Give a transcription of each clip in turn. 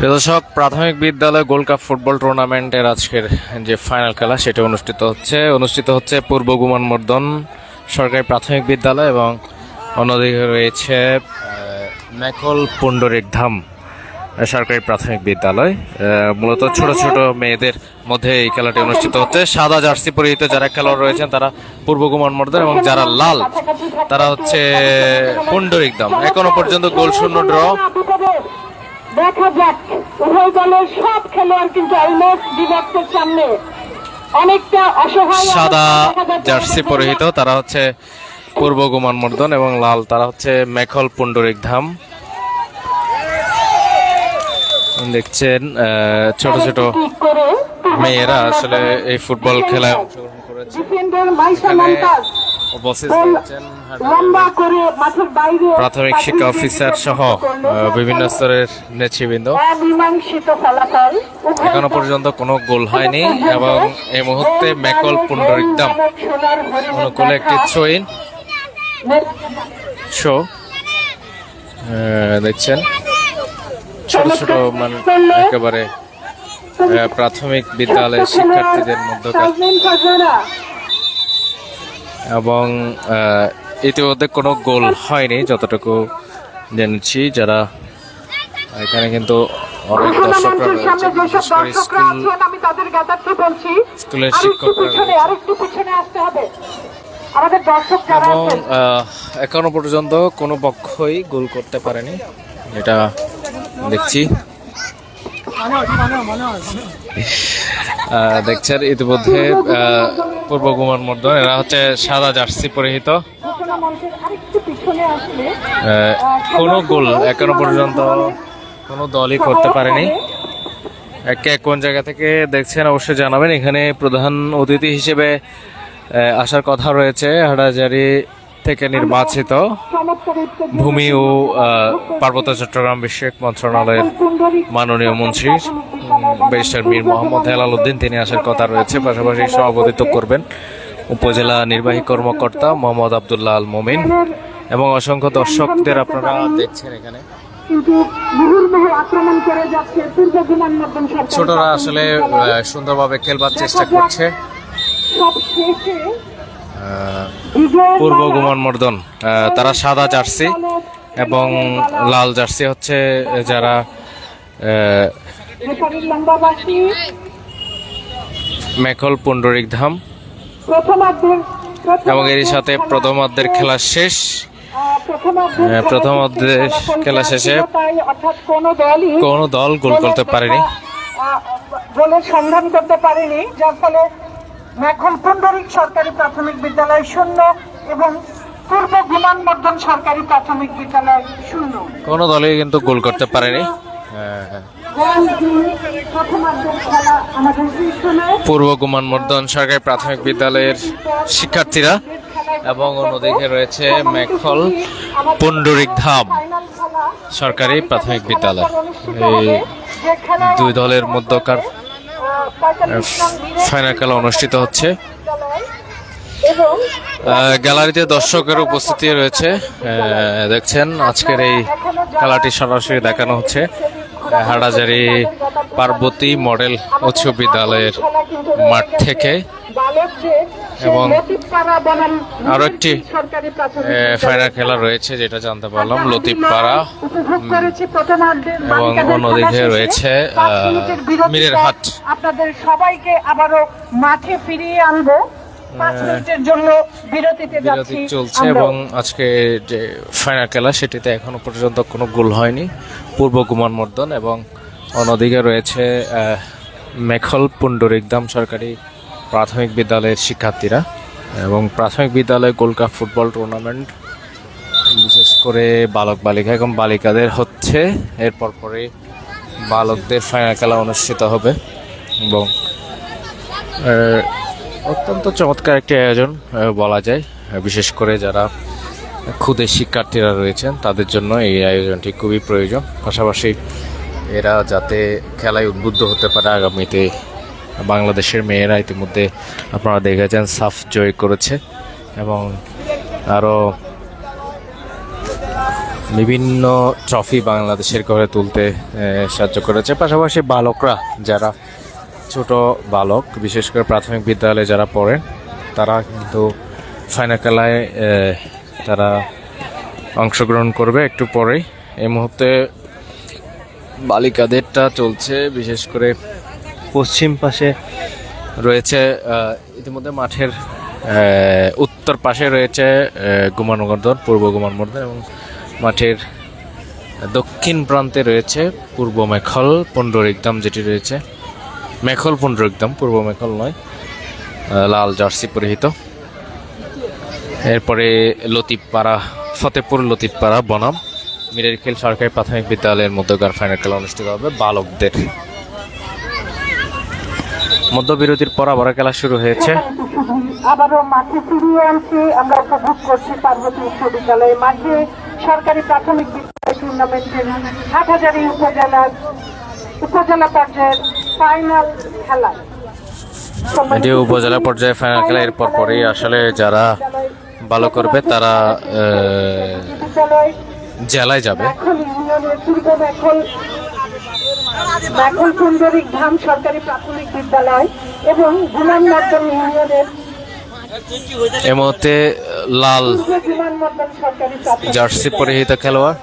প্রিয় দর্শক, প্রাথমিক বিদ্যালয় গোল্ড কাপ ফুটবল টুর্নামেন্টের আজকের যে ফাইনাল খেলা সেটা অনুষ্ঠিত হচ্ছে পূর্ব গুমানমর্দন সরকারি প্রাথমিক বিদ্যালয় এবং অন্যদিকে রয়েছে মেকল পুন্ডরিক ধাম সরকারি প্রাথমিক বিদ্যালয়। মূলত ছোট ছোট মেয়েদের মধ্যে এই খেলাটি অনুষ্ঠিত হচ্ছে। সাদা জার্সি পরিহিত যারা খেলোয়াড় রয়েছেন তারা পূর্ব গুমানমর্দন এবং যারা লাল তারা হচ্ছে পুন্ডরিক ধাম। এখনো পর্যন্ত গোল শূন্য ড্র। দেখা যাক উভয় দলের সব খেলোয়াড় কিন্তু অলমোস্ট বিভক্তের সামনে অনেকটা অসহায়। সাদা জার্সি পরিহিত তারা হচ্ছে পূর্ব গুমানমর্দন এবং লাল তারা হচ্ছে মেখল পুন্ডরিক ধাম। দেখছেন ছোট ছোট মেয়েরা আসলে এই ফুটবল খেলায় অংশগ্রহণ করেছে। উপস্থিত হয়েছেন প্রাথমিক শিক্ষা অফিসার সহ বিভিন্ন স্তরের নেতৃবৃন্দ। এখনো পর্যন্ত কোনো গোল হয়নি এবং এই মুহূর্তে মেকল পুন্ডরিক ধাম অনুকূলে একটি শো দেখছেন। ছোট ছোট মানে একেবারে প্রাথমিক বিদ্যালয়ের শিক্ষার্থীদের মধ্যকার এবং ইতিমধ্যে কোনো গোল হয়নি যতটুকু জেনেছি। যারা এখানে কিন্তু অনেক দর্শকরা স্কুলের শিক্ষকরা এবং এখনো পর্যন্ত কোনো পক্ষই গোল করতে পারেনি, এটা দেখছি। দেখছেন ইতিমধ্যে পূর্ব গুমানমর্দন এরা হচ্ছে সাদা জার্সি পরিহিত। কোনো গোল এখনো পর্যন্ত কোনো দলই করতে পারেনি। কে কোন জায়গা থেকে দেখছেন অবশ্যই জানাবেন। এখানে প্রধান অতিথি হিসেবে আসার কথা রয়েছে হাটাজারি থেকে নির্বাচিত ভূমি ও পার্বত্য চট্টগ্রাম বিষয়ক মন্ত্রণালয়ের মাননীয় মন্ত্রী ব্যারিস্টার মীর মোহাম্মদ হেলাল উদ্দিন, তিনি আসার কথা রয়েছে। পাশাপাশি সভাপতিত্ব করবেন উপজেলা নির্বাহী কর্মকর্তা মোহাম্মদ আবদুল্লাহ আল মোমিন এবং অসংখ্য দর্শকদের আপনারা দেখছেন এখানে। ছোটরা আসলে সুন্দরভাবে খেলবার চেষ্টা করছে। পূর্ব গুমানমর্দন তারা সাদা জার্সি এবং লাল জার্সি হচ্ছে যারা মেখল পুন্ডরিক ধাম এবং এর সাথে প্রথমার্ধের খেলা শেষ। প্রথমার্ধের খেলা শেষে কোনো দল গোল করতে পারেনি, গোলের সন্ধান করতে পারেনি, যার ফলে মেখল পুন্ডরিক সরকারি প্রাথমিক বিদ্যালয় 0 এবং পূর্ব গুমানমর্দন সরকারি প্রাথমিক বিদ্যালয় 0। কোনো দলই কিন্তু গোল করতে পারেনি। পূর্ব গুমানমর্দন সরকারি প্রাথমিক বিদ্যালয়ের শিক্ষার্থীরা এবং অন্যদিকে রয়েছে মেখল পুন্ডরিক ধাম সরকারি প্রাথমিক বিদ্যালয়। এই দুই দলের মধ্যকার ফাইনাল খেলা অনুষ্ঠিত হচ্ছে। গ্যালারিতে দর্শকের উপস্থিতি রয়েছে। দেখছেন আজকের এই খেলাটি সরাসরি দেখানো হচ্ছে হাটাজারি পার্বতী মডেল উচ্চ বিদ্যালয়ের মাঠ থেকে। এবং আরো একটি ফাইনাল খেলা রয়েছে যেটা জানতে পারলাম লতিফপাড়া এবং অন্যদিকে রয়েছে মিরের হাট। আপনাদের সবাইকে আবারও মাঠে ফিরিয়ে আনবো। 5 মিনিটের জন্য বিরতি চলছে এবং আজকে যে ফাইনাল খেলা সেটিতে এখনো পর্যন্ত কোনো গোল হয়নি পূর্ব গুমানমর্দন এবং অন্যদিকে রয়েছে মেখল পুন্ডরিক ধাম সরকারি প্রাথমিক বিদ্যালয়ের শিক্ষার্থীরা। এবং প্রাথমিক বিদ্যালয় গোল্ড কাপ ফুটবল টুর্নামেন্ট বিশেষ করে বালক বালিকা এবং বালিকাদের হচ্ছে, এরপর পরে বালকদের ফাইনাল খেলা অনুষ্ঠিত হবে এবং অত্যন্ত চমৎকার একটি আয়োজন বলা যায়। বিশেষ করে যারা ক্ষুদে শিক্ষার্থীরা রয়েছেন তাদের জন্য এই আয়োজনটি খুবই প্রয়োজন। পাশাপাশি এরা যাতে খেলায় উদ্বুদ্ধ হতে পারে আগামীতে। বাংলাদেশের মেয়েরা ইতিমধ্যে আপনারা দেখেছেন সাফ জয় করেছে এবং আরও বিভিন্ন ট্রফি বাংলাদেশের করে তুলতে সাহায্য করেছে। পাশাপাশি বালকরা, যারা ছোট বালক, বিশেষ করে প্রাথমিক বিদ্যালয়ে যারা পড়ে, তারা কিন্তু ফাইনাল খেলায় তারা অংশগ্রহণ করবে একটু পরেই। এই মুহূর্তে বালিকাদেরটা চলছে, বিশেষ করে পশ্চিম পাশে রয়েছে ইতিমধ্যে মাঠের উত্তর পাশে রয়েছে গুমানবর্ধন, পূর্ব গুমানবর্ধন, এবং মাঠের দক্ষিণ প্রান্তে রয়েছে পূর্ব মেখল পুন্ডরিকধাম, যেটি রয়েছে মেখল পুন্ডরিকধাম, পূর্ব মেখল নয়, লাল জার্সি পরিহিত। এরপরে লতিফপাড়া, ফতেপুর লতিফপাড়া বনাম মিরেরখিল সরকারি প্রাথমিক বিদ্যালয়ের মধ্যকার ফাইনাল খেলা অনুষ্ঠিত হবে বালকদের। মধ্যবিরতির পর আবার খেলা শুরু হয়েছে। আবারও মাঠে ফিরিয়ে আনছি, আমরা উপভোগ করছি পার্বতী উচ্চ বিদ্যালয়ে মাঠে সরকারি প্রাথমিক বিদ্যালয় টুর্নামেন্টের হাটহাজারী উপজেলা পর্যায়ের ফাইনাল খেলা। এটি উপজেলা পর্যায়ে ফাইনাল খেলা। এরপর পরেই আসলে যারা ভালো করবে তারা জেলায় যাবে। মেখল পুন্ডরিকধাম সরকারি প্রাথমিক বিদ্যালয় এবং গুমানবর্ধন ইউনিয়নের এই মুহূর্তে লাল গুমানবর্ধন সরকারি প্রাথমিক জার্সি পরিহিত খেলোয়াড়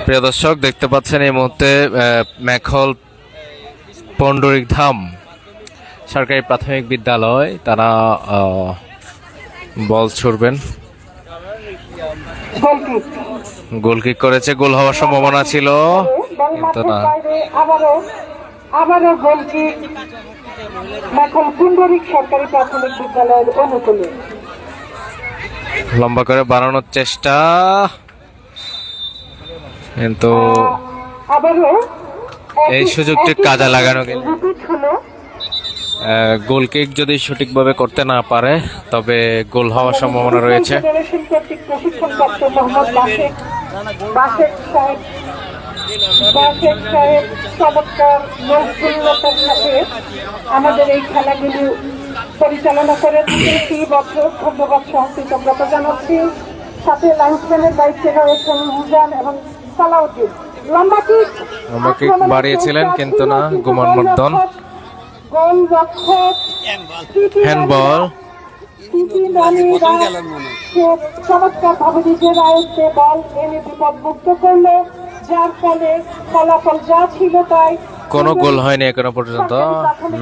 প্রিয় দর্শক, দেখতে পাচ্ছেন এই মুহূর্তে মেখল পুন্ডরিকধাম সরকারি প্রাথমিক বিদ্যালয় তারা বল ছুড়বেন। গোলকিক করেছে, গোল হওয়ার সম্ভাবনা ছিল কিন্তু না। আবারও গোলকিক মেখল পুন্ডরিক সরকারি প্রাথমিক বিদ্যালয়ের অনুকূলে। লম্বা করে বাড়ানোর চেষ্টা, কিন্তু এই সুযোগটি কাজে লাগানো গেল। গোলকিক যদি সঠিকভাবে করতে না পারে তবে গোল হওয়ার সম্ভাবনা রয়েছে। আমাদের এই খেলাগুলি পরিচালনা করে 30 বছর ধন্যবাদ কৃতজ্ঞতা জানাচ্ছি। সাথে লাইন্সম্যানের দায়িত্বে রয়েছেন মিজান এবং সালাউদ্দিন। লম্বা কিক বাড়িয়েছিলেন কিন্তু না, গুমানবর্ধন। হ্যান্ডবল চমৎকার ভাবে নিজের আয়ত্তে বল এনে বিপদমুক্ত করলো, যার ফলে ফলাফল যা ছিল তাই। কোনো গোল হয়নি এখনো পর্যন্ত।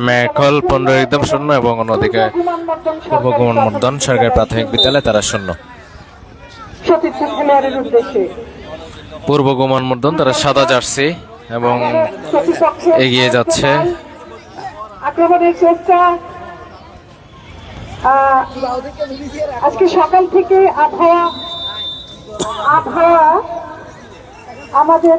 মেখল পুন্ডরিকধাম 0 এবং অন্যদিকে পূর্ব গুমানবর্ধন সরকারি প্রাথমিক বিদ্যালয় তারা 0। সতীর্থ খেলোয়াড়ের উদ্দেশ্যে পূর্ব গুমানবর্ধন তারা সাদা জার্সি এবং এগিয়ে যাচ্ছে। আক্রমণের চেষ্টা। আজকে সকাল থেকে আবহাওয়া আমাদের